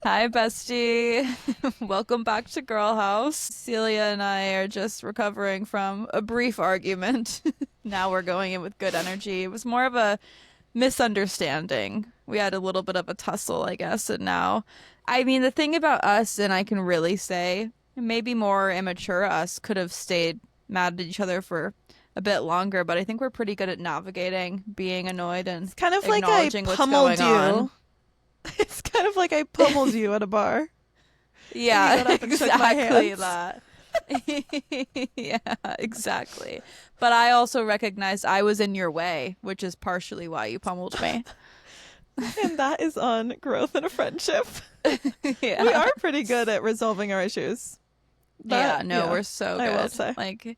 Hi, bestie. Welcome back to Girl House. Celia and I are just recovering from a brief argument. Now we're going in with good energy. It was more of a misunderstanding. We had a little bit of a tussle, I guess, and now, I mean, the thing about us, and I can really say, maybe more immature us could have stayed mad at each other for a bit longer, but I think we're pretty good at navigating being annoyed and It's kind of like I acknowledging what's pummeled going on. you. It's kind of like I pummeled you at a bar and you Yeah, got up and shook my exactly hands. that. Yeah, exactly. But I also recognized I was in your way, which is partially why you pummeled me. And that is on growth in a friendship. We Yeah. are pretty good at resolving our issues. Yeah, That, no, yeah, we're so I will good. say. Like,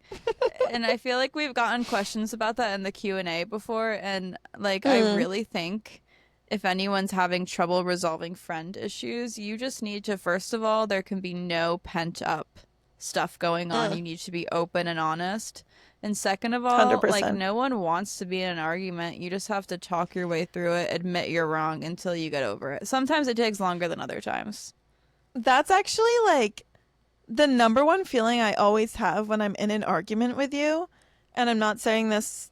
and I feel like we've gotten questions about that in the Q&A before, and like I Mm, really think if anyone's having trouble resolving friend issues, you just need to, first of all, there can be no pent up stuff going on. mm, You need to be open and honest. And second of all, like 100%. no one wants to be in an argument. You just have to talk your way through it, admit you're wrong until you get over it. Sometimes it takes longer than other times. That's actually like the number one feeling I always have when I'm in an argument with you. And I'm not saying this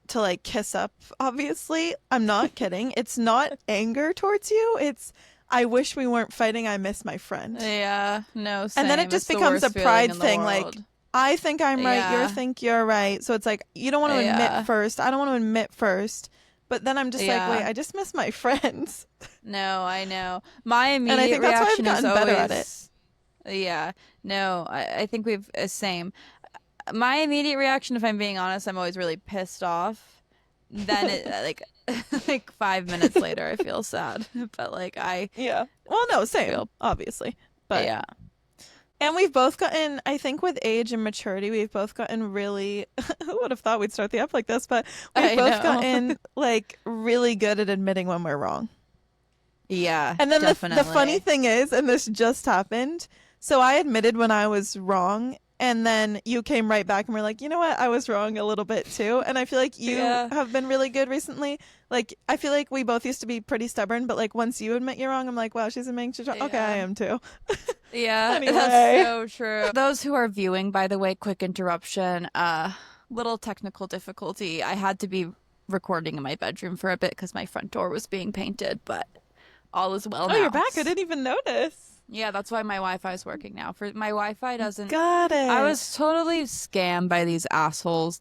to like kiss up, obviously. I'm not kidding. It's not anger towards you. It's I wish we weren't fighting. I miss my friend. Yeah, no, And then it same. just It's the becomes a worst feeling pride in the thing. Like, world. I think I'm right. You Yeah, think you're right. So it's like, you don't want to admit yeah, first. I don't want to admit first. But then I'm just like, wait, yeah. I just miss my friends. No, I know. My And I immediate think that's why I've reaction is gotten better at it. always, yeah, no, I think we've same. My immediate reaction, if I'm being honest, I'm always really pissed off. Then it like like 5 minutes later, I feel sad. But like I Yeah. Well, no, same, feel, obviously. But, yeah, and we've both gotten, I think with age and maturity, we've both gotten really, who would have thought we'd start the app like this? But we've I both know. gotten like really good at admitting when we're wrong. Yeah, And then the funny definitely. thing is, and this just happened, so I admitted when I was wrong, and then you came right back and were like, you know what, I was wrong a little bit too. And I feel like you Yeah, have been really good recently. Like I feel like we both used to be pretty stubborn, but like once you admit you're wrong, I'm like, wow, she's admitting she's wrong. Okay, I yeah. am too. Yeah, that's Anyway. so true. Those who are viewing, by the way, quick interruption, little technical difficulty. I had to be recording in my bedroom for a bit because my front door was being painted, but all is well Oh, you're now. back. I didn't even notice. Yeah, that's why my Wi-Fi is working now. For my Wi-Fi doesn't. Got I it. was totally scammed by these assholes.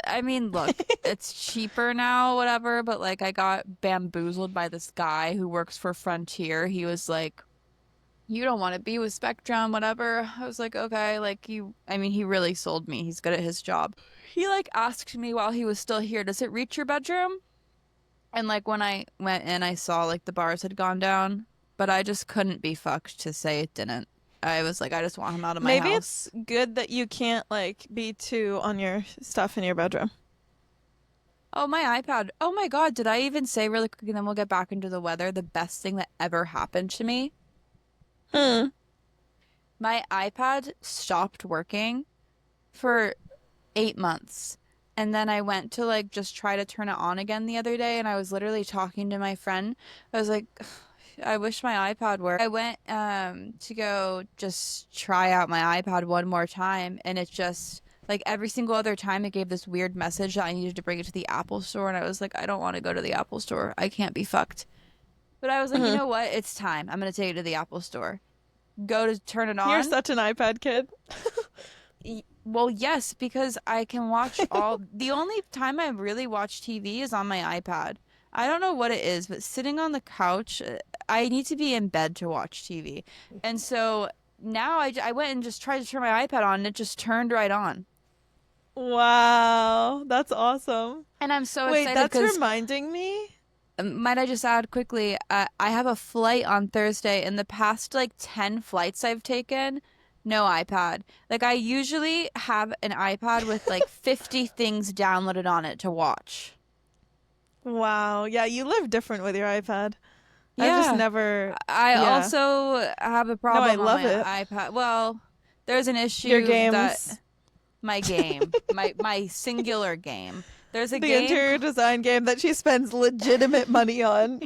I mean, look, it's cheaper now, whatever, but like I got bamboozled by this guy who works for Frontier. He was like, you don't want to be with Spectrum, whatever. I was like, okay, like you, I mean, he really sold me. He's good at his job. He like asked me while he was still here, does it reach your bedroom? And like when I went in, I saw like the bars had gone down, but I just couldn't be fucked to say it didn't. I was like, I just want him out of my Maybe house. it's good that you can't like be too on your stuff in your bedroom. Oh, my iPad. Oh my God, did I even say really quick, and then we'll get back into the weather, the best thing that ever happened to me? Hmm. My iPad stopped working for 8 months. And then I went to like just try to turn it on again the other day, and I was literally talking to my friend. I was like, I wish my iPad worked. I went to go just try out my iPad one more time, and it just like every single other time it gave this weird message that I needed to bring it to the Apple store, and I was like, I don't want to go to the Apple store. I can't be fucked. But I was like, you Hmm. know what? It's time. I'm gonna take it to the Apple store. Go to turn it You're on. such an iPad kid. Well, yes, because I can watch all. The only time I really watch TV is on my iPad. I don't know what it is, but sitting on the couch, I need to be in bed to watch TV. And so now I went and just tried to turn my iPad on, and it just turned right on. Wow, that's awesome. And I'm so Wait, excited that's because, reminding me. might I just add quickly, I have a flight on Thursday. In the past, like 10 flights I've taken, no iPad. Like, I usually have an iPad with like 50 things downloaded on it to watch. Wow, yeah, you live different with your iPad. I've just Yeah. never, I yeah. also have a No, I problem on love my it. iPad. Well, there's an Your issue that games. my game, my singular game. There's a The game. interior design game that she spends legitimate money on.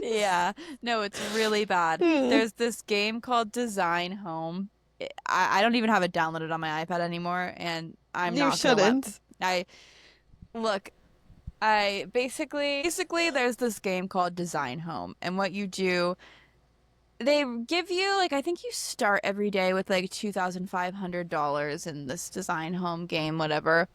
Yeah, no, it's really bad. Hmm. There's this game called Design Home. I don't even have it downloaded on my iPad anymore, and I'm You not gonna let. shouldn't. I look. I basically there's this game called Design Home, and what you do, they give you like I think you start every day with like $2,500 in this Design Home game, whatever.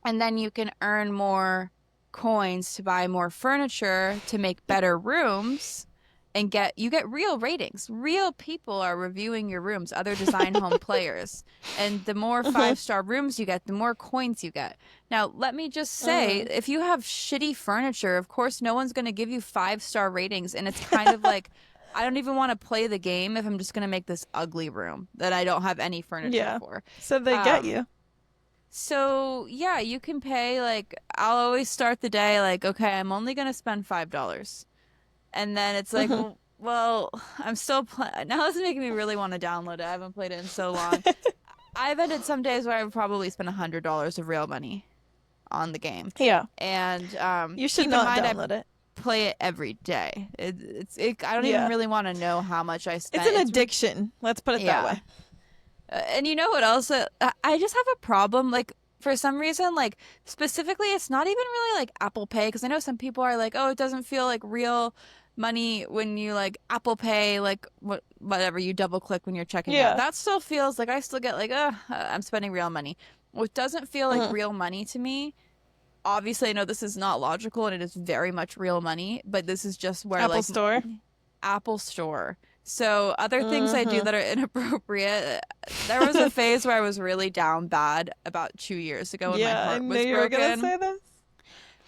And then you can earn more coins to buy more furniture to make better rooms and get real ratings. Real people are reviewing your rooms, other design home players. And the more Mhm. five-star rooms you get, the more coins you get. Now, let me just say, Mm. if you have shitty furniture, of course no one's going to give you five-star ratings, and it's kind of like I don't even want to play the game if I'm just going to make this ugly room that I don't have any furniture Yeah. for. So they get Um, you. so yeah, you can pay like I'll always start the day like, okay, I'm only gonna spend $5. And then it's like, Mhm. well, I'm still now this is making me really want to download it. I haven't played it in so long. I've ended some days where I've probably spent $100 of real money on the game. Yeah. And You should keep in not mind I download it. play it every day. I don't even Yeah. really want to know how much I It's spent. an It's addiction. Let's put it that yeah. way. And you know what else? I just have a problem. Like, for some reason, like, specifically, it's not even really like Apple Pay. Because I know some people are like, oh, it doesn't feel like real money when you like Apple Pay, like, whatever you double click when you're checking out. Yeah. That still feels like I still get like, I'm spending real money. What doesn't feel like Mhm. real money to me, obviously, I know this is not logical and it is very much real money, but this is just where Apple like Store. Apple Store. So other things I do Mhm. that are inappropriate. There was a phase where I was really down bad about 2 years ago when my Yeah, I heart knew was you were gonna broken. say this.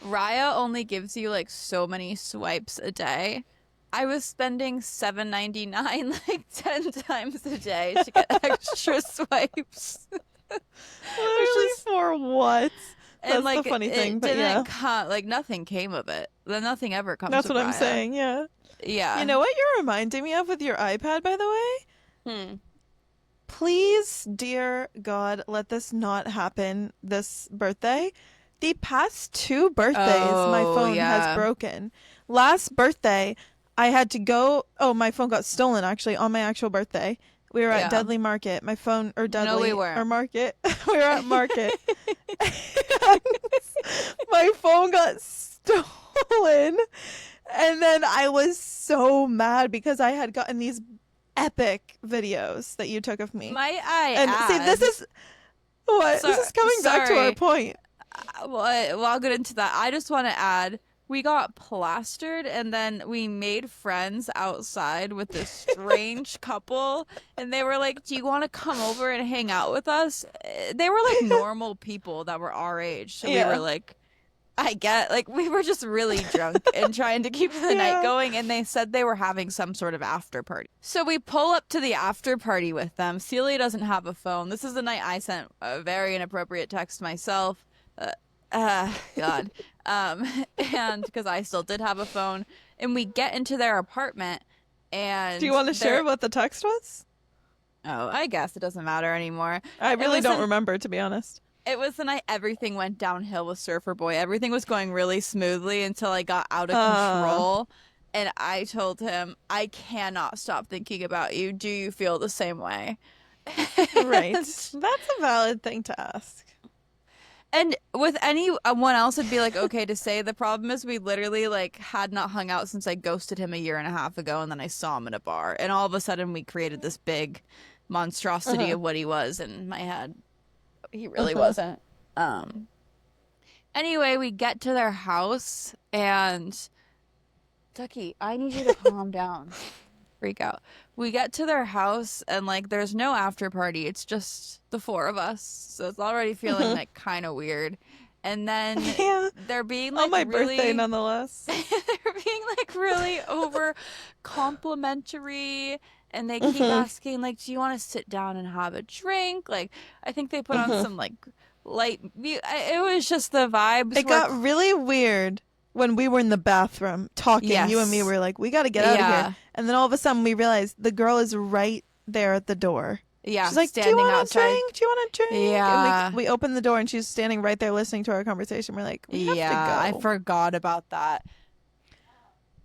Raya only gives you like so many swipes a day. I was spending $7.99 like 10 times a day to get extra swipes. Which Literally is for what? and That's the like funny thing, it but yeah. didn't come like nothing came of it. Then nothing ever comes That's of what I'm Raya. saying, yeah. You Yeah. know what you're reminding me of with your iPad, by the way? Hmm. Please, dear God, let this not happen this birthday. The past two birthdays, my Oh, phone has yeah. broken. Last birthday, I had to go. Oh, my phone got stolen actually on my actual birthday. We were at Yeah. Dudley Market. My phone, or No, we Dudley, or weren't. Market. We were at Market. And my phone got stolen. And then I was so mad because I had gotten these epic videos that you took of me. Might I And see, this add? is what this is coming back to our Sorry. point. Well, I'll get into that. I just want to add, we got plastered and then we made friends outside with this strange couple. And they were like, do you want to come over and hang out with us? They were like normal people that were our age. So we were Yeah. like, like, we were just really drunk and trying to keep the night Yeah. going. And they said they were having some sort of after party. So we pull up to the after party with them. Celia doesn't have a phone. This is the night I sent a very inappropriate text myself. Uh, God. And because I still did have a phone. And we get into their apartment Do and you want to share they're, what the text was? oh, I guess it doesn't matter anymore. I It really was don't an remember, to be honest. It was the night everything went downhill with Surfer Boy. Everything was going really smoothly until I got out of Uh, control. And I told him, I cannot stop thinking about you. Do you feel the same way? right. And, That's a valid thing to ask. and with anyone else, it'd be like, okay to say. The problem is we literally like had not hung out since I ghosted him a year and a half ago. And then I saw him in a bar. And all of a sudden we created this big monstrosity Uh-huh. of what he was in my head. He really Uh-huh. wasn't. Um, Anyway, we get to their house and Ducky, I need you to calm down. Freak out. We get to their house and like there's no after party. It's just the four of us. So it's already feeling Uh-huh. like kind of weird. And then Yeah. they're being On like my birthday, really nonetheless. they're being like really over complimentary and they keep Uh-huh. asking like, do you want to sit down and have a drink? Like I think they put on Uh-huh. some like it was just the vibes It were got really weird when we were in the bathroom talking. You and me yes. were like, we got to get out of here. Yeah. And then all of a sudden we realized the girl is right there at the door. Yeah, She's like, "Do you standing want a outside. drink? Do you want a drink?" And Yeah. we open the door, and she's standing right there listening to our conversation. We're like, "We have to Yeah, I go." forgot about that.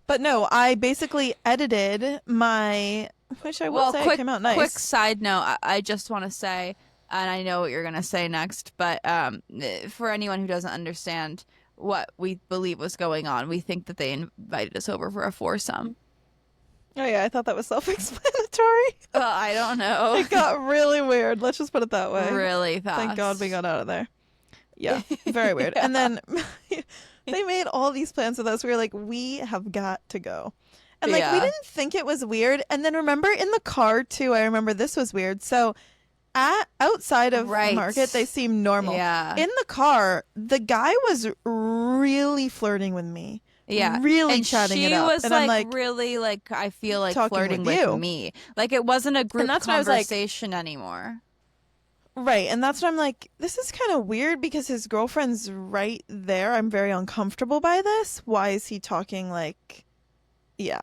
But no, I basically edited my, which I will Well, say it came out quick nice. side note, I just want to say, and I know what you're gonna say next, but for anyone who doesn't understand what we believe was going on, we think that they invited us over for a foursome. Oh yeah, I thought that was self-explanatory. I don't know. It got really weird. Let's just put it that way. Really Thank God we fast. got out of there. Yeah, very weird. And Yeah. then they made all these plans with us. We were like, we have got to go. And like, we Yeah. didn't think it was weird. And then remember in the car too, I remember this was weird. So at outside of Right. Market, they seemed normal. Yeah. In the car, the guy was really flirting with me, Yeah. really And chatting it she up. was And I'm like like, really like I feel like talking flirting with with you. me. Like it wasn't a And group that's when I was like, conversation anymore. right. And that's when I'm like, this is kind of weird because his girlfriend's right there. I'm very uncomfortable by this. Why is he talking like, yeah.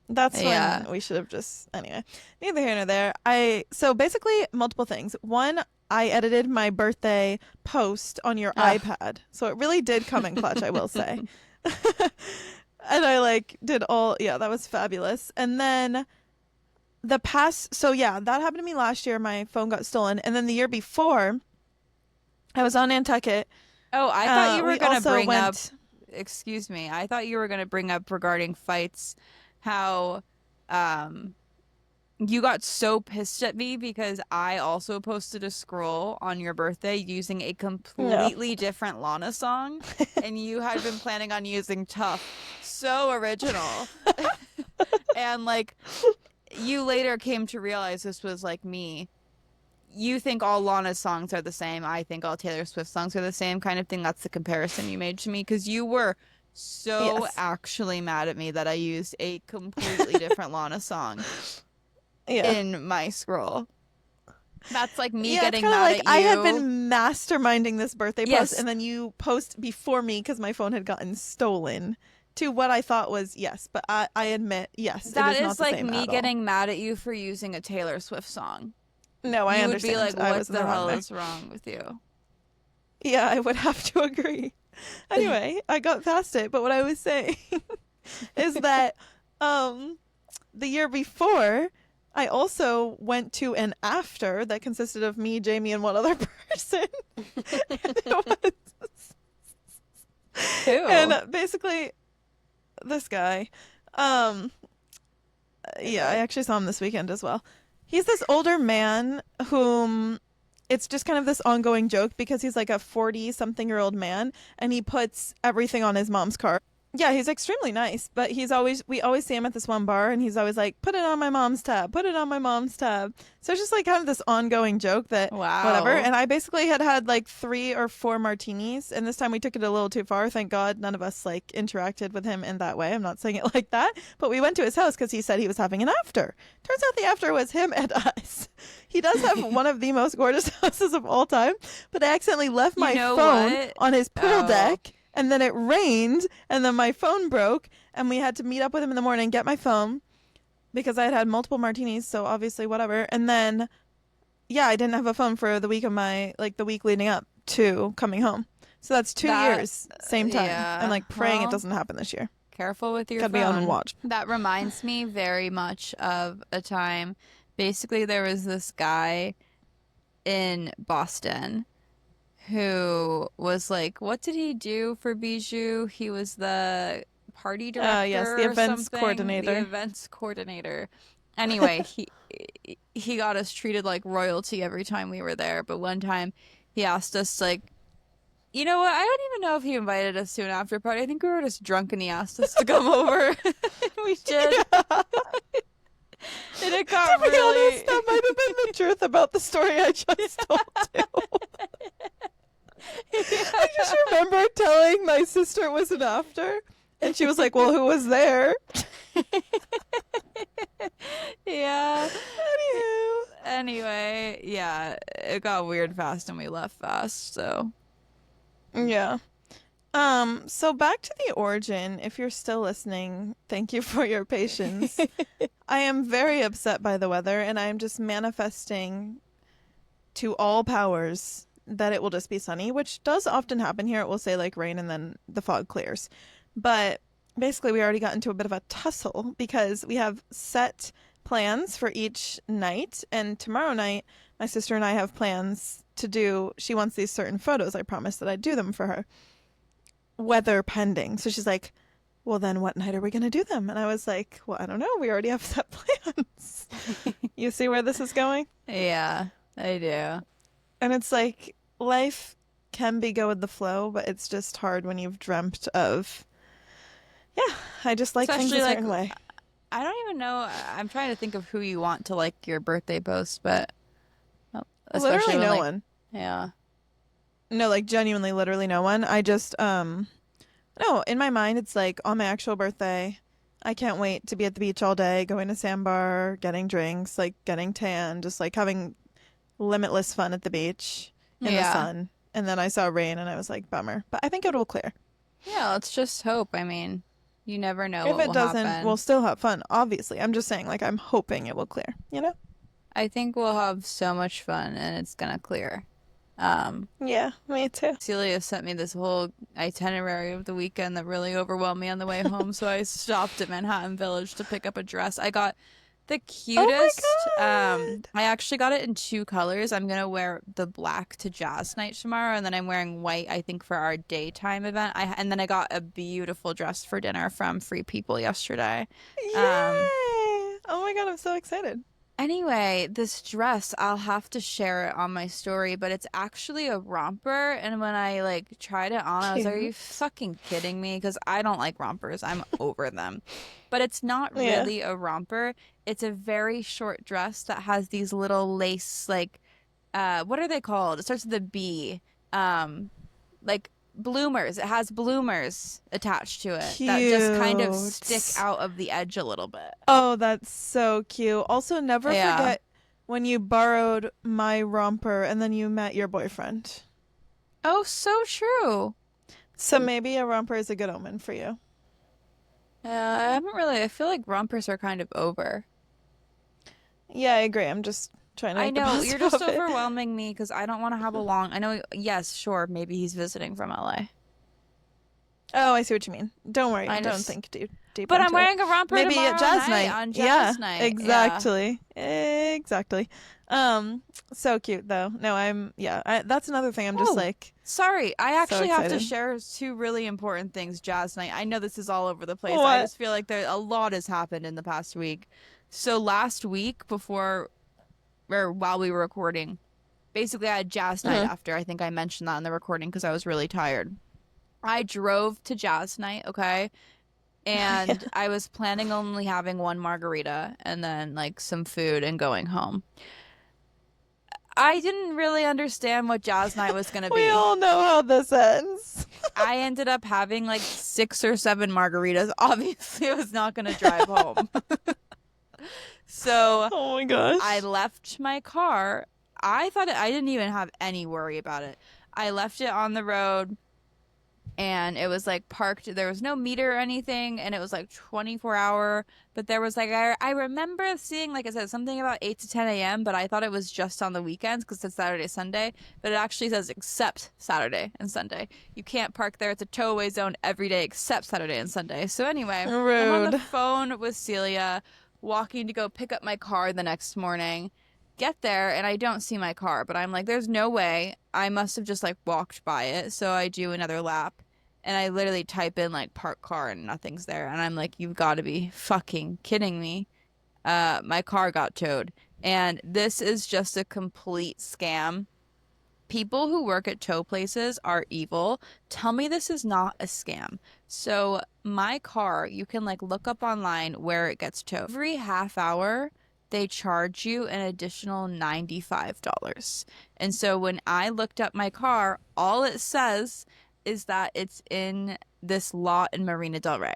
That's Yeah. when we should have just, anyway, neither here nor there. So basically, multiple things. One, I edited my birthday post on your Ugh. iPad. So it really did come in clutch, I will say. And I like did all, yeah, that was fabulous. And then so yeah, that happened to me last year. My phone got stolen. And then the year before, I was on Nantucket. Oh, I thought you were We gonna also bring up, went, excuse me, I thought you were gonna bring up regarding fights how um you got so pissed at me because I also posted a scroll on your birthday using a no. completely different Lana song, and you had been planning on using Tough. So original. And like you later came to realize this was like me. You think all Lana's songs are the same. I think all Taylor Swift songs are the same kind of thing. That's the comparison you made to me because you were so Yes. actually mad at me that I used a completely different Lana song Yeah. in my scroll. That's like me Yeah, it's getting kind of mad like at I had you. been masterminding this birthday post, Yes, and then you post before me because my phone had gotten stolen to what I thought was yes, but I admit, yes, it that is not is the like same me at all. getting mad at you for using a Taylor Swift song. No, I You would be understand. like, I what was in the the wrong hell there. is wrong with you? Yeah, I would have to agree. Anyway, I got past it, but what I was saying is that um the year before, I also went to an after that consisted of me, Jamie, and one other person. And it was Who? and basically this guy, um yeah, I Okay. actually saw him this weekend as well. He's this older man whom it's just kind of this ongoing joke because he's like a 40 something year old man and he puts everything on his mom's car. Yeah, he's extremely nice, but we always see him at this one bar and he's always like, put it on my mom's tab, put it on my mom's tab. So it's just like kind of this ongoing joke that whatever. Wow. And I basically had like 3 or 4 martinis, and this time we took it a little too far. Thank God none of us like interacted with him in that way. I'm not saying it like that, but we went to his house because he said he was having an after. Turns out the after was him and us. He does have one of the most gorgeous houses of all time, but I accidentally left You my know phone what? on his pool Oh, deck, and then it rained, and then my phone broke, and we had to meet up with him in the morning, get my phone, because I had had multiple martinis, so obviously whatever. And then, yeah, I didn't have a phone for the week of the week leading up to coming home. So that's 2 that, years, same time. I'm yeah. like praying it Well, doesn't happen this year. careful with your Gotta be on phone. watch. That reminds me very much of a time. Basically, there was this guy in Boston who was like, what did he do for Bijou? He was the party Yes, the director or events something, the coordinator. events coordinator. Anyway, he got us treated like royalty every time we were there, but one time he asked us like, you know what? I don't even know if he invited us to an after party. I think we were just drunk and he asked us to come over. We did. Yeah. And it To got be really honest, that might have been the truth about the story I just told you. I just remember telling my sister it was an after, and she was like, "Well, who was there?" Yeah. Anywho, Anyway, yeah, it got weird fast and we left fast, so. yeah. So back to the origin. If you're still listening, thank you for your patience. I am very upset by the weather, and I am just manifesting to all powers that it will just be sunny, which does often happen here. It will say like rain and then the fog clears. But basically, we already got into a bit of a tussle because we have set plans for each night. And tomorrow night, my sister and I have plans to do, she wants these certain photos. I promised that I'd do them for her, weather pending. So she's like, well, then what night are we going to do them? And I was like, well, I don't know. We already have set plans. You see where this is going? Yeah, I do. And it's like life can be go with the flow, but it's just hard when you've dreamt of, yeah, I just like things a Especially like certain way. I don't even know. I'm trying to think of who you want to like your birthday post, but especially Literally when no like one. yeah. No, like genuinely, literally no one. I just, no, in my mind, it's like on my actual birthday, I can't wait to be at the beach all day, going to sandbar, getting drinks, like getting tan, just like having limitless fun at the beach in the Yeah. sun. And then I saw rain and I was like, bummer. But I think it will clear. Yeah, let's just hope. I mean, you never know If what it will doesn't, we'll happen. still have fun, obviously. I'm just saying, like, I'm hoping it will clear, you know? I think we'll have so much fun and it's gonna clear. Um, Yeah, me too. Celia sent me this whole itinerary of the weekend that really overwhelmed me on the way home, so I stopped at Manhattan Village to pick up a dress. I got the Oh my cutest. God. I actually got it in two colors. I'm gonna wear the black to jazz night tomorrow, and then I'm wearing white, I think, for our daytime event. And then I got a beautiful dress for dinner from Free People yesterday. Um, Yay! Oh my God, I'm so excited. Anyway, this dress, I'll have to share it on my story, but it's actually a romper. And when I like tried it on, I was like, are you Cute. fucking kidding me? Because I don't like rompers. I'm over them. But it's not Yeah. really a romper. It's a very short dress that has these little lace, like, what are they called? It starts with a B. Like bloomers. It has bloomers attached to it that just kind of stick Cute. out of the edge a little bit. Oh, that's so cute. Also, never Yeah. forget when you borrowed my romper and then you met your boyfriend. Oh, so true. So maybe a romper is a good omen for you. I haven't really. I feel like rompers are kind of over. Yeah, I agree. I'm just trying to I make the know you're most just of it. overwhelming me because I don't want to have a long. I know. Yes, sure. Maybe he's visiting from LA. Oh, I see what you mean. Don't worry. I Don't just. think deep But I'm into it. wearing a romper Maybe at tomorrow jazz night night. on Yeah, jazz night. Yeah. exactly. Exactly. So cute though. No, yeah, that's another thing. I'm just Oh, like sorry. I so actually have to excited. share two really important things jazz night. I know this is all over the place. I What? just feel like there a lot has happened in the past week. So last week before or while we were recording, basically I had jazz night Uh-huh. after. I think I mentioned that in the recording because I was really tired. I drove to jazz night, okay? Yeah. And I was planning only having one margarita and then like some food and going home. I didn't really understand what jazz night was gonna We be. all know how this ends. I ended up having like six or seven margaritas. Obviously, I was not gonna drive home. So Oh my I gosh. left my car. I didn't even have any worry about it. I left it on the road and it was like parked. There was no meter or anything, and it was like 24-hour. But there was like I remember seeing, like I said, something about 8 to 10 a.m. But I thought it was just on the weekends because it's Saturday, Sunday. But it actually says except Saturday and Sunday. You can't park there. It's a tow-away zone every day except Saturday and Sunday. So anyway, I'm on the Rude. phone with Celia, walking to go pick up my car the next morning. Get there and I don't see my car, but I'm like, there's no way. I must have just like walked by it. So I do another lap and I literally type in like park car and nothing's there. And I'm like, you've got to be fucking kidding me. My car got towed. And this is just a complete scam. People who work at tow places are evil. Tell me this is not a scam. So my car, you can like look up online where it gets towed. Every half hour, they charge you an additional $95. And so when I looked up my car, all it says is that it's in this lot in Marina Del Rey.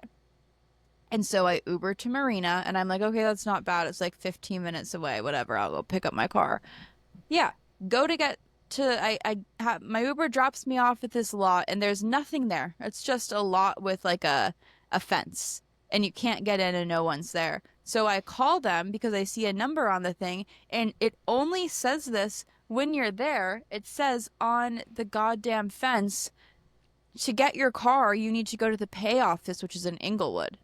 And so I Uber to Marina and I'm like, okay, that's not bad. It's like 15 minutes away, whatever. I'll go pick up my car. Yeah, go to get to I have my Uber drops me off at this lot and there's nothing there. It's just a lot with like a fence and you can't get in and no one's there. So I call them because I see a number on the thing and it only says this when you're there, it says on the goddamn fence, to get your car, you need to go to the pay office, which is in Inglewood.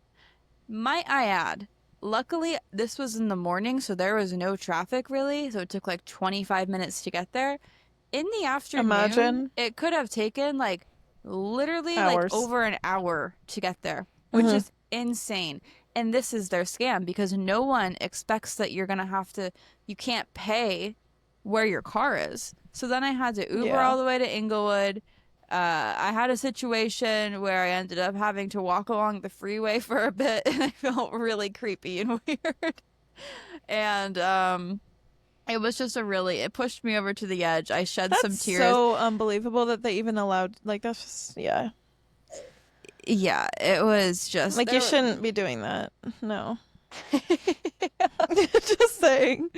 Might I add, luckily this was in the morning, so there was no traffic really, so it took like 25 minutes to get there. In the afternoon, Imagine it could have taken like literally like hours. over an hour to get there, which Hmm. is insane. And this is their scam because no one expects that you're gonna have to, you can't pay where your car is. So then I had to Uber Yeah. all the way to Inglewood. I had a situation where I ended up having to walk along the freeway for a bit, and I felt really creepy and weird. And it was just a really, it pushed me over to the edge. I shed That's some tears. so unbelievable that they even allowed, like, that's just, yeah. Yeah, it was just Like, you there. shouldn't be doing that. No. Just saying.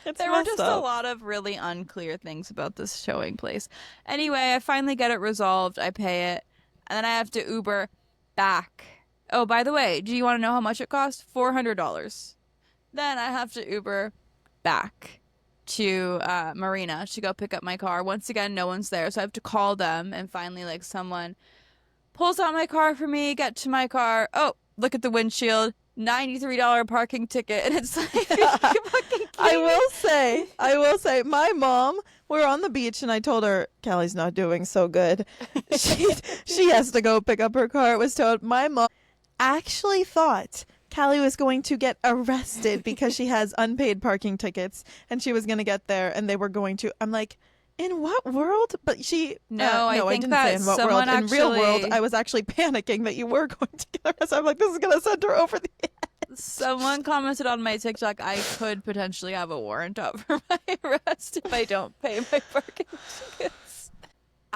It's There were messed just a up. lot of really unclear things about this showing place. Anyway, I finally get it resolved. I pay it, and then I have to Uber back. Oh, by the way, do you want to know how much it cost? $400. Then I have to Uber back to Marina to go pick up my car. Once again, no one's there, so I have to call them, and finally, like someone pulls out my car for me, get to my car. Oh, look at the windshield. $93 parking ticket. And it's like, are you fucking I kidding me? I will say, my mom, we're on the beach and I told her, Callie's not doing so good. She, she has to go pick up her car. It was towed. My mom actually thought Callie was going to get arrested because she has unpaid parking tickets and she was going to get there and they were going to. I'm like, in what world? But she, No, I no, I think didn't say that in what world. someone In real world, actually, I was actually panicking that you were going to get arrested. I'm like, this is going to send her over the edge. someone commented on my TikTok, I could potentially have a warrant out for my arrest if I don't pay my parking tickets.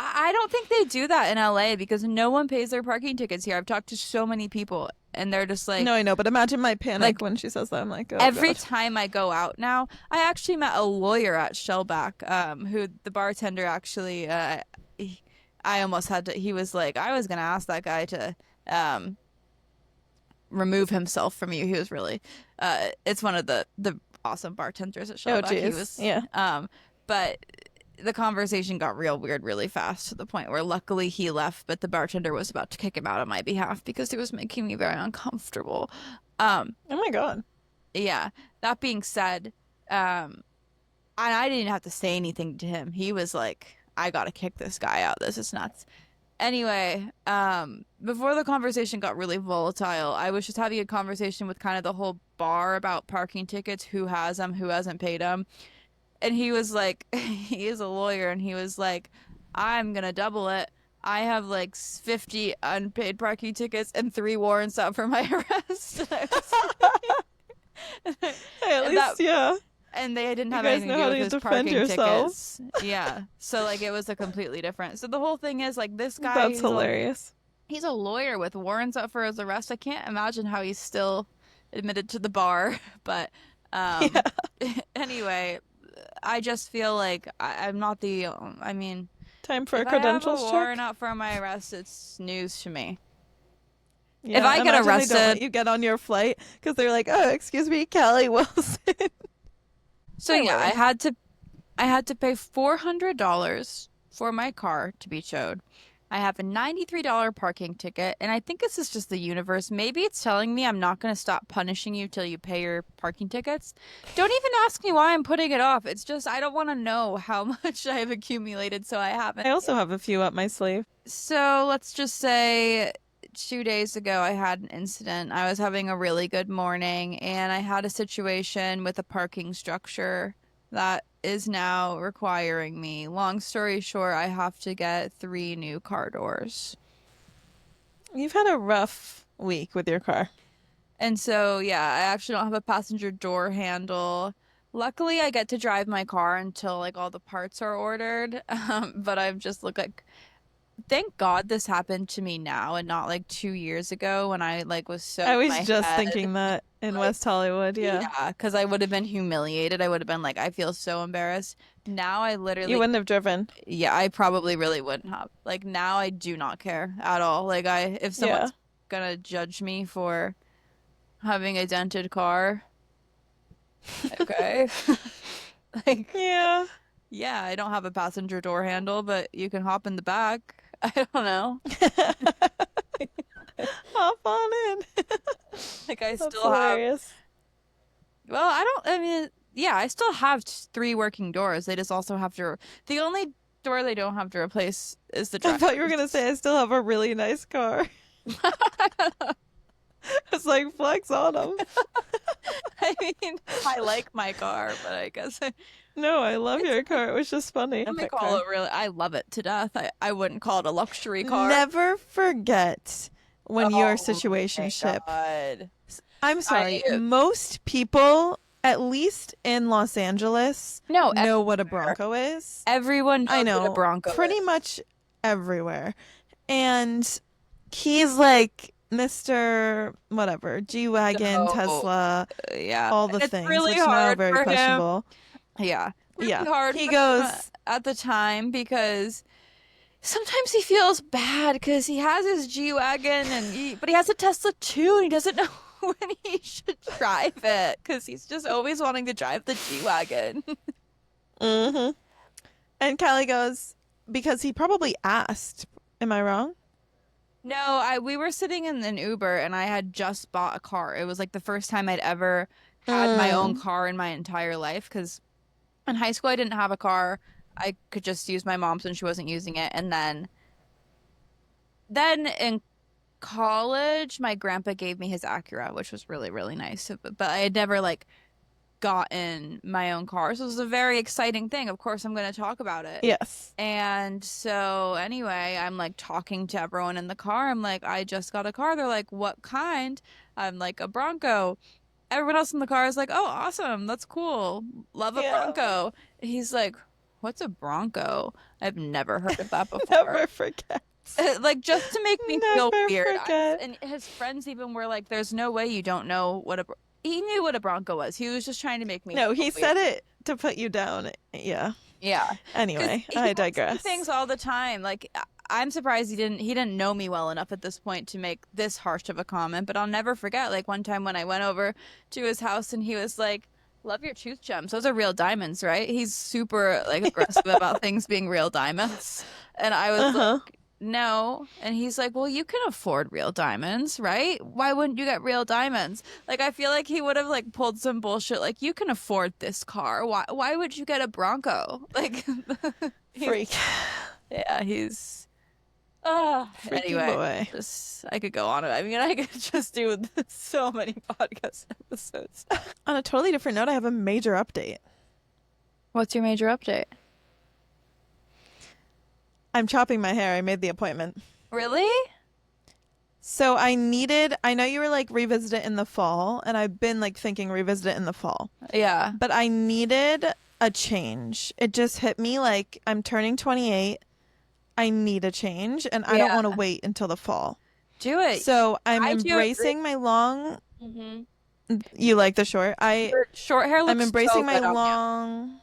I don't think they do that in LA because no one pays their parking tickets here. I've talked to so many people and they're just No, I know, but imagine my like panic when she says that. I'm like, oh every god. time I go out now, I actually met a lawyer at Shellback, who the bartender actually, I almost had to, he was like, I was gonna ask that guy to, um, remove himself from you. He was really, it's one of the awesome bartenders at Oh Shellback. He jeez. was, Yeah. but the conversation got real weird really fast to the point where luckily he left, but the bartender was about to kick him out on my behalf because it was making me very uncomfortable. Um, Oh my god. yeah. That being said, and I didn't have to say anything to him. He was like, I gotta kick this guy out. This is nuts. Anyway, before the conversation got really volatile, I was just having a conversation with kind of the whole bar about parking tickets, who has them, who hasn't paid them. And he was like, he is a lawyer, and he was like, I'm gonna double it. I have like 50 unpaid parking tickets and 3 warrants out for my arrest. Hey, at And that least yeah. and they didn't You have guys anything to know do how with to his defend parking yourself. tickets. Yeah. So like it was a completely different. So the whole thing is like this guy, That's hilarious. he's a lawyer with warrants out for his arrest. I can't imagine how he's still admitted to the bar. But Yeah. um anyway, I just feel like I'm not the I mean, Time for a if I have a credentials warrant check. out for my arrest, it's news to me. If Yeah. I get Imagine they don't let arrested, you get on your flight because they're like, oh, excuse me, Callie Wilson. so My yeah, lord. I had to pay $400 for my car to be towed. I have a $93 parking ticket, and I think this is just the universe. Maybe it's telling me I'm not going to stop punishing you till you pay your parking tickets. Don't even ask me why I'm putting it off. It's just I don't want to know how much I have accumulated, so I haven't. I also have a few up my sleeve. So let's just say 2 days ago, I had an incident. I was having a really good morning, and I had a situation with a parking structure that is now requiring me. Long story short, I have to get 3 new car doors. You've had a rough week with your car. And so, yeah, I actually don't have a passenger door handle. Luckily, I get to drive my car until like all the parts are ordered. But I've just looked like thank God this happened to me now and not like 2 years ago when I like was so I in was my just head. thinking that in Like, West Hollywood. Yeah. yeah, because I would have been humiliated. I would have been like, I feel so embarrassed. Now I You literally, wouldn't have driven. yeah, I probably really wouldn't have. Like now I do not care at all. Like if Yeah. someone's gonna judge me for having a dented car, okay. Like Yeah. Yeah, I don't have a passenger door handle, but you can hop in the back. I don't know. Hop on in. Like I That's still have, hilarious. well, I mean, yeah, I still have three working doors. They just also have to, the only door they don't have to replace is the I thought you were gonna driver's. say I still have a really nice car. It's like flex on them. I mean, I like my car, but I guess No, I love it's your car. It was just funny. let me Epic call car. it really, I love it to death. I wouldn't call it a luxury car. Never forget when your Oh my situationship. God. I'm I sorry, most people, at least in Los Angeles, no, know what a everywhere. Bronco is. Everyone I knows what a know, Bronco pretty is. much everywhere. And he's like Mr. whatever, G-Wagon, So, Tesla, yeah. all And the it's things, really which now are hard very for him. questionable. Yeah. Yeah. Really hard He for him goes, at the time because sometimes he feels bad because he has his G-Wagon but he has a Tesla too and he doesn't know when he should drive it because he's just always wanting to drive the G-Wagon. mm-hmm. And Callie goes, because he probably asked. Am I wrong? No, I we were sitting in an Uber and I had just bought a car. It was like the first time I'd ever had my own Mm. car in my entire life because in high school I didn't have a car. I could just use my mom's when she wasn't using it. And then in college, my grandpa gave me his Acura, which was really, really nice. But I had never like gotten my own car. So it was a very exciting thing. Of course, I'm going to talk about it. Yes. And so anyway, I'm like talking to everyone in the car. I'm like, I just got a car. They're like, what kind? I'm like, a Bronco. Everyone else in the car is like, oh, awesome. That's cool. Love a Yeah. Bronco. He's like, what's a Bronco? I've never heard of that before. Never forget. Like just to make me feel Never weird. forget. And his friends even were like, "There's no way you don't know what a." He knew what a Bronco was. He was just trying to make me No, feel he weird. said it to put you down. Yeah. Yeah, because Anyway, he I would say digress. things all the time. Like I'm surprised he didn't know me well enough at this point to make this harsh of a comment. But I'll never forget. Like one time when I went over to his house and he was like, "Love your tooth gems. Those are real diamonds, right?" He's super like aggressive about things being real diamonds, and I was Uh-huh. like, "No," and he's like, "Well, you can afford real diamonds, right? Why wouldn't you get real diamonds?" Like I feel like he would have like pulled some bullshit like you can afford this car. Why would you get a Bronco? Like he's Freak. yeah, he's Freaky anyway, boy. just I could go on. I mean, I could just do so many podcast episodes. On a totally different note, I have a major update. What's your major update? I'm chopping my hair. I made the appointment. Really? So I know you were like revisit it in the fall, and I've been like thinking revisit it in the fall, Yeah. but I needed a change. It just hit me like I'm turning 28. I need a change, and I don't Yeah. want to wait until the fall. Do it. So I'm I do agree. embracing my long. Hmm. You like the short? Your short hair I'm looks so embracing my good on you. long.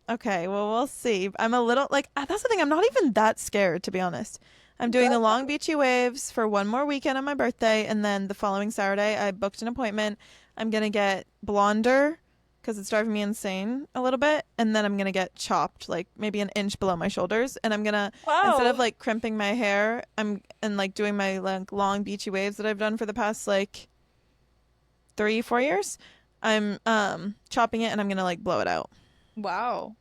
Okay, well we'll see. I'm a little like that's the thing. I'm not even that scared to be honest. I'm doing the Good. long beachy waves for one more weekend on my birthday, and then the following Saturday I booked an appointment. I'm gonna get blonder because it's driving me insane a little bit, and then I'm gonna get chopped like maybe an inch below my shoulders, and I'm gonna instead of Wow. like crimping my hair, I'm and like doing my like long beachy waves that I've done for the past like 3 4 years. I'm chopping it and I'm gonna like blow it out. Wow.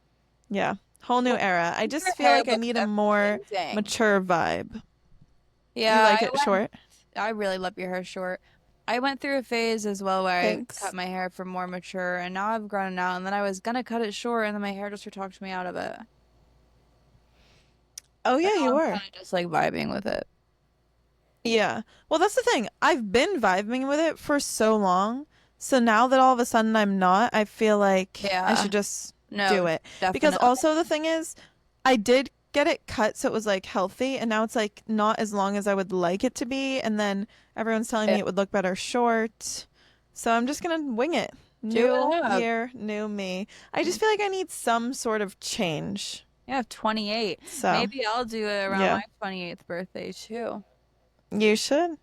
Yeah. Whole new Well, era. I your just feel hair like I looks need a more amazing. mature vibe. You Yeah, like it short? I really love your hair short. I went through a phase as well where I cut Thanks. my hair for more mature, and now I've grown it out. And then I was gonna cut it short, and then my hairdresser talked me out of it. Oh And yeah, now you I'm were. kind of just like vibing with it. Yeah. Well, that's the thing. I've been vibing with it for so long. So now that all of a sudden I'm not, I feel like I Yeah. should just do No, it. Because definitely. also the thing is, I did get it cut so it was like healthy, and now it's like not as long as I would like it to be. And then everyone's telling Yeah. me it would look better short. So I'm just gonna wing it. Do New it up. year, new me. I just feel like I need some sort of change. Yeah, 28. So, Maybe I'll do it around yeah, my 28th birthday too. you should.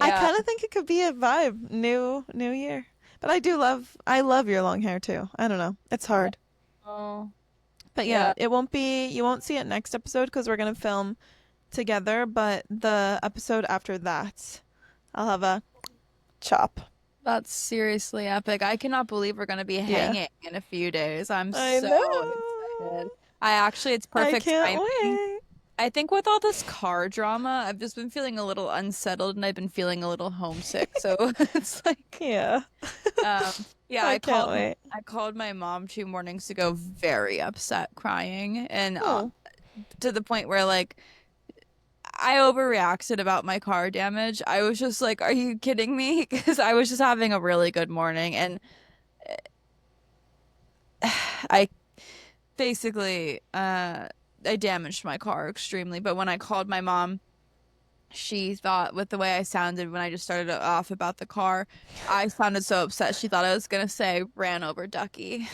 I Yeah. kind of think it could be a vibe. New year. But I love your long hair too. I don't know. It's hard. Oh. But yeah, Yeah. you won't see it next episode because we're gonna film together, but the episode after that, I'll have a chop. That's seriously epic. I cannot believe we're going to be Yeah. hanging in a few days. I'm I so know. excited. it's I perfect can't timing. wait. I think with all this car drama, I've just been feeling a little unsettled and I've been feeling a little homesick. So it's like, Yeah. yeah, I can't wait. I called my mom 2 mornings ago, very upset, crying, and Oh. to the point where like I overreacted about my car damage. I was just like, "Are you kidding me?" Because I was just having a really good morning, and I basically I damaged my car extremely. But when I called my mom, she thought with the way I sounded when I just started off about the car, I sounded so upset. She thought I was gonna say ran over Ducky,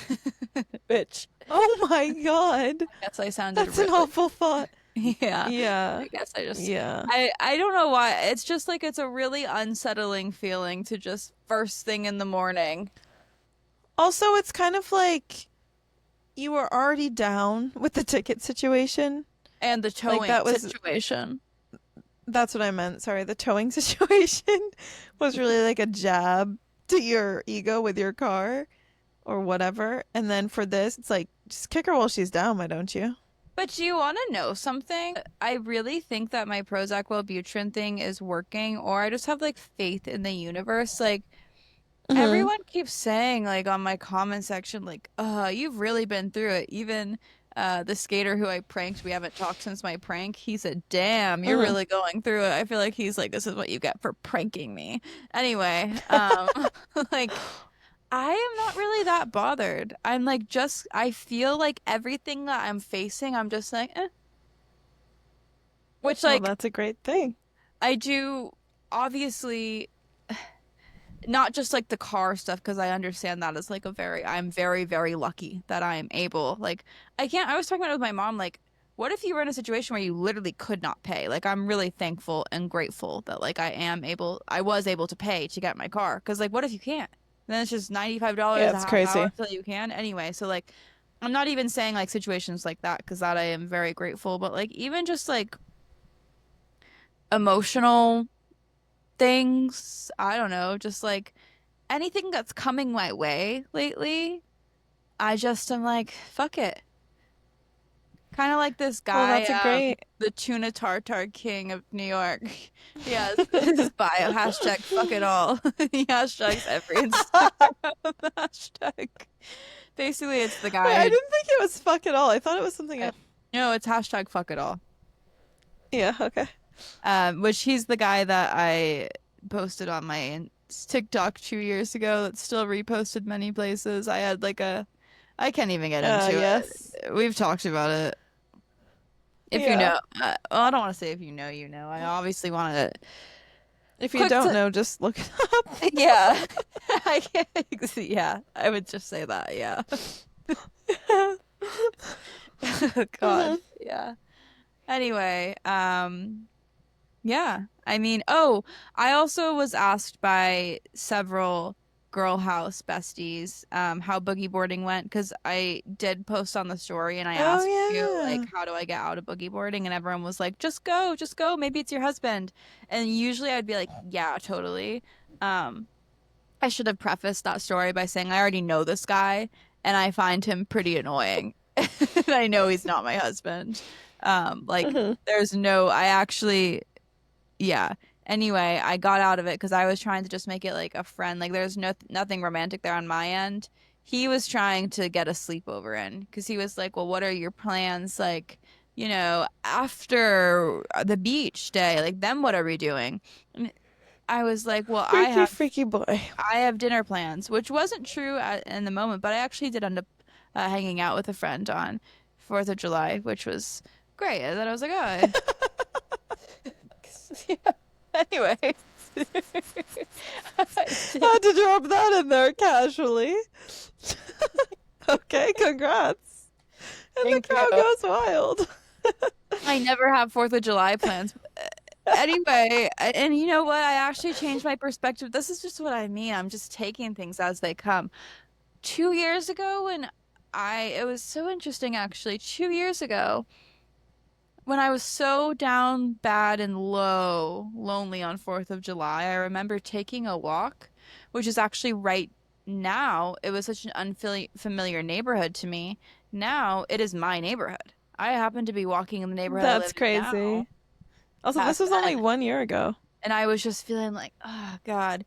which Oh my God. I guess I sounded That's an really awful thought. yeah. Yeah. I guess I just Yeah. I don't know why. It's just like it's a really unsettling feeling to just first thing in the morning. Also, it's kind of like you were already down with the ticket situation. And the Like towing that was situation. that's what I meant. Sorry, the towing situation was really like a jab to your ego with your car or whatever. And then for this, it's like just kick her while she's down, why don't you? But do you want to know something? I really think that my Prozac Wellbutrin thing is working, or I just have like faith in the universe. Like Mm-hmm. everyone keeps saying, like on my comment section, like, you've really been through it. Even the skater who I pranked, we haven't talked since my prank. He said, "Damn, you're Mm-hmm. really going through it." I feel like he's like, "This is what you get for pranking me." Anyway, like I am not really that bothered. I'm like just I feel like everything that I'm facing, I'm just like, eh. Which Well, like that's a great thing. I do obviously not just like the car stuff because I understand that is like a very I'm very very lucky that I am able like I was talking about it with my mom like what if you were in a situation where you literally could not pay? Like I'm really thankful and grateful that like I was able to pay to get my car because like what if you can't? Then it's just Yeah, $95 a it's half hour crazy. until you can. Anyway, so like I'm not even saying like situations like that because that I am very grateful, but like even just like emotional things. I don't know, just like anything that's coming my way lately, I just am like, fuck it. Kind of like this Well, guy, that's a great. the tuna tartar king of New York. Yes, his bio hashtag fuck it all. He hashtags every Instagram hashtag. Basically, it's the Wait, guy I who, didn't think it was fuck at all. I thought it was something else. no, it's hashtag fuck it all. Yeah, okay. Which he's the guy that I posted on my TikTok 2 years ago that's still reposted many places. I had like I can't even get into Yes. it. We've talked about it. If you Yeah. know, well, I don't want to say if you know, you know. I obviously want to If you quick don't to, know, just look it up. yeah. I can't, yeah, I would just say that, yeah. God, Hmm. yeah. Anyway, yeah. I mean, oh, I also was asked by several Girl House besties how boogie boarding went because I did post on the story and I Oh, asked you like yeah. how do I get out of boogie boarding and everyone was like just go, maybe it's your husband. And usually I'd be like, yeah, totally. Um I should have prefaced that story by saying I already know this guy and I find him pretty annoying. And I know he's not my husband. Like Hmm. there's no I actually yeah. Anyway, I got out of it because I was trying to just make it like a friend. Like there's nothing romantic there on my end. He was trying to get a sleepover in because he was like, "Well, what are your plans like, after the beach day? Like then what are we doing?" And I was like, "Well, Freaky, freaky boy. I have dinner plans," which wasn't true in the moment, but I actually did end up hanging out with a friend on 4th of July, which was great. And then I was like, "Oh, yeah." Anyway. Had to drop that in there casually. Okay, congrats. And the Thank crowd you. goes wild. I never have 4th of July plans. Anyway, and you know what? I actually changed my perspective. This is just what I mean. I'm just taking things as they come. 2 years ago, when I it was so interesting actually. 2 years ago, when I was so down bad and low, lonely on 4th of July, I remember taking a walk, which is actually right now. It was such an unfamiliar neighborhood to me. Now it is my neighborhood. I happen to be walking in the neighborhood I That's live in now. crazy. Also, Back this was only then, 1 year ago. and I was just feeling like, oh God.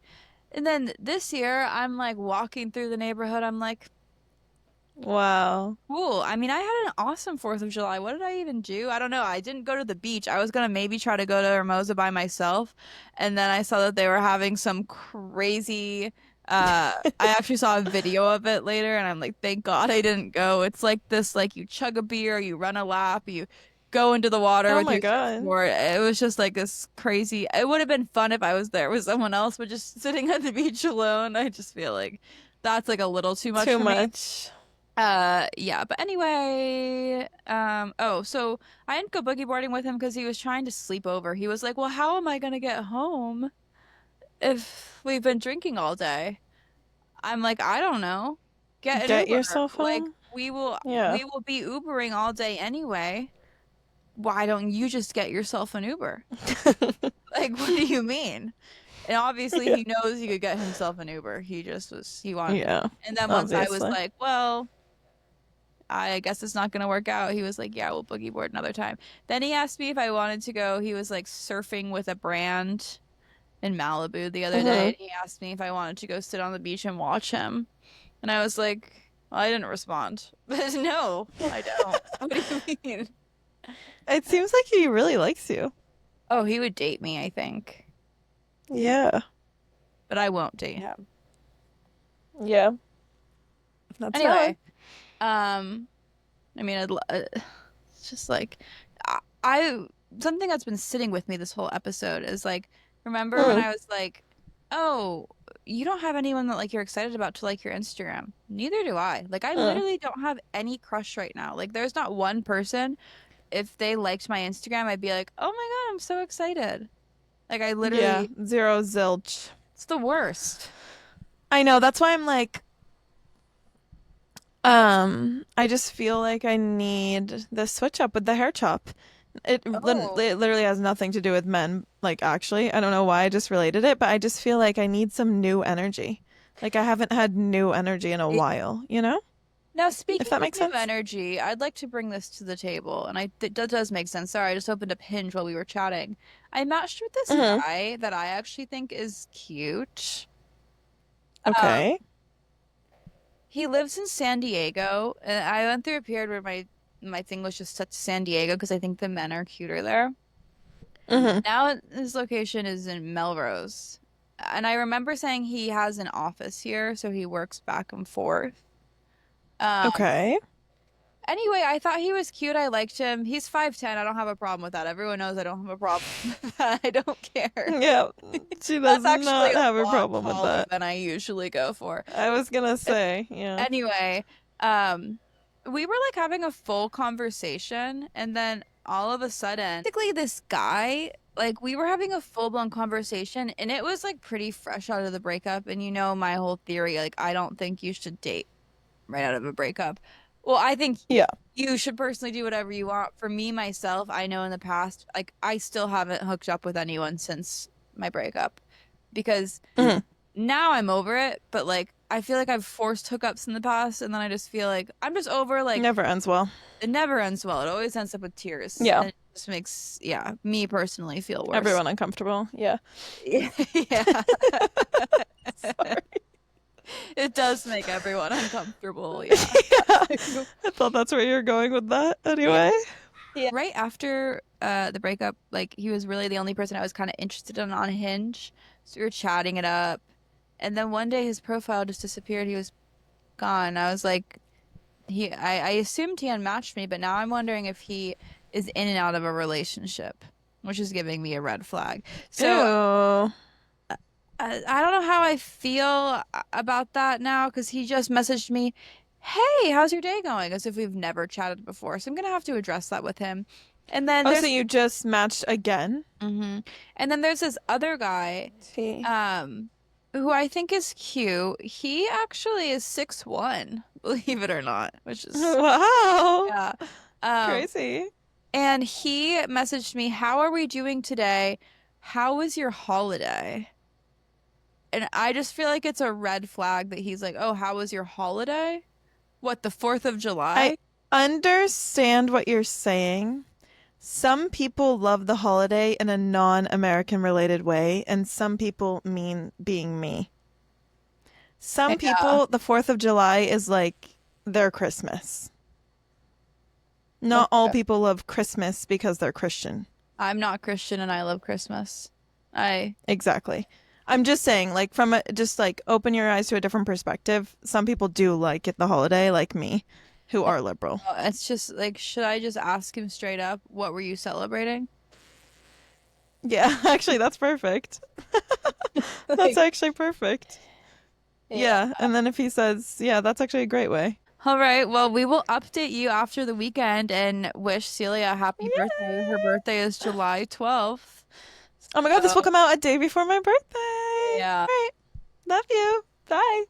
And then this year, I'm like walking through the neighborhood. I'm like, Wow. cool. I mean, I had an awesome 4th of July. What did I even do? I don't know. I didn't go to the beach. I was gonna maybe try to go to Hermosa by myself, and then I saw that they were having some crazy. I actually saw a video of it later, and I'm like, thank God I didn't go. It's like this, like you chug a beer, you run a lap, you go into the water Oh with my your God. surfboard. It was just like this crazy. It would have been fun if I was there with someone else, but just sitting at the beach alone, I just feel like that's like a little too much Too for me. much. Yeah, but anyway, oh, so I didn't go boogie boarding with him because he was trying to sleep over. He was like, "Well, how am I gonna get home if we've been drinking all day?" I'm like, "I don't know. Get an Get Uber. yourself Like, home? we will Yeah. we will be Ubering all day anyway. Why don't you just get yourself an Uber?" Like, what do you mean? And obviously Yeah. he knows he could get himself an Uber. He wanted to. Yeah. And then once I was Obviously. like, "Well, I guess it's not gonna work out." He was like, "Yeah, we'll boogie board another time." Then he asked me if I wanted to go. He was like surfing with a brand in Malibu the other day, Hmm. and he asked me if I wanted to go sit on the beach and watch him. And I was like, well, I didn't respond. But no, I don't. What do you mean? It seems like he really likes you. Oh, he would date me, I think, Yeah. but I won't date him. Yeah. That's valid. Anyway, um, I mean, it's just like I something that's been sitting with me this whole episode is like, remember when Hmm. I was like, "Oh, you don't have anyone that like you're excited about to like your Instagram." Neither do I. Like, I Hmm. literally don't have any crush right now. Like, there's not one person. If they liked my Instagram, I'd be like, "Oh my God, I'm so excited." Like, I Yeah. literally, Zero zilch. it's the worst. I know. That's why I'm like, I just feel like I need the switch up with the hair chop. Oh, It literally has nothing to do with men. Like, actually, I don't know why I just related it, but I just feel like I need some new energy. Like, I haven't had new energy in a while, you know? now, If speaking that of makes new sense. energy, I'd like to bring this to the table, and that does make sense. Sorry, I just opened up Hinge while we were chatting. I matched with this Hmm. guy that I actually think is cute. Um, Okay. he lives in San Diego, and I went through a period where my thing was just set to San Diego because I think the men are cuter there. Hmm. Now his location is in Melrose, and I remember saying he has an office here, so he works back and forth. Um, Okay. Anyway, I thought he was cute. I liked him. He's 5'10". I don't have a problem with that. Everyone knows I don't have a problem with that. I don't care. Yeah, she does That's actually not a have a lot problem with taller that. than I usually go for. I was gonna say, yeah. Anyway, um, we were like having a full conversation, and then all of a sudden, basically this guy, like we were having a full-blown conversation, and it was like pretty fresh out of the breakup. And you know my whole theory, like I don't think you should date right out of a breakup. Well, I think Yeah. you should personally do whatever you want. For me, myself, I know in the past, like I still haven't hooked up with anyone since my breakup because Hmm. now I'm over it, but like I feel like I've forced hookups in the past, and then I just feel like I'm just over like Never ends well. it never ends well. It always ends up with tears, Yeah. and it just makes, yeah, me personally feel worse. Everyone uncomfortable. Yeah. Yeah. Sorry. It does make everyone uncomfortable. Yeah. Yeah. I thought that's where you're going with that Yeah. anyway. Yeah. Right after the breakup, like he was really the only person I was kind of interested in on Hinge. So we were chatting it up. And then one day his profile just disappeared. He was gone. I was like, I assumed he unmatched me, but now I'm wondering if he is in and out of a relationship, which is giving me a red flag. So Ew. I don't know how I feel about that now because he just messaged me, "Hey, how's your day going?" As if we've never chatted before. So I'm gonna have to address that with him. And then Oh, so there's you just matched again? hmm and then there's this other guy See. um who I think is cute. He actually is 6'1", believe it or not, which is Wow. yeah. Um, Crazy. and he messaged me, "How are we doing today? How was your holiday?" And I just feel like it's a red flag that he's like, "Oh, how was your holiday? What, the 4th of I July?" understand what you're saying. Some people love the holiday in a non-American related way, and some people mean being me. Some Yeah. people, the 4th of July is like their Christmas. Not all Okay. people love Christmas because they're Christian. I'm not Christian and I love Christmas. I Exactly. I'm just saying, like, from a just like open your eyes to a different perspective. Some people do like it the holiday, like me, who are liberal. it's just like, should I just ask him straight up, what were you celebrating? Yeah, actually, that's perfect. That's Like, actually perfect. yeah. Yeah, and then if he says, yeah, that's actually a great way. All right. Well, we will update you after the weekend and wish Celia a happy birthday. Her Yay! birthday is July 12th. Oh my God, this will So, come out a day before my birthday. yeah. All right. Love you. Bye.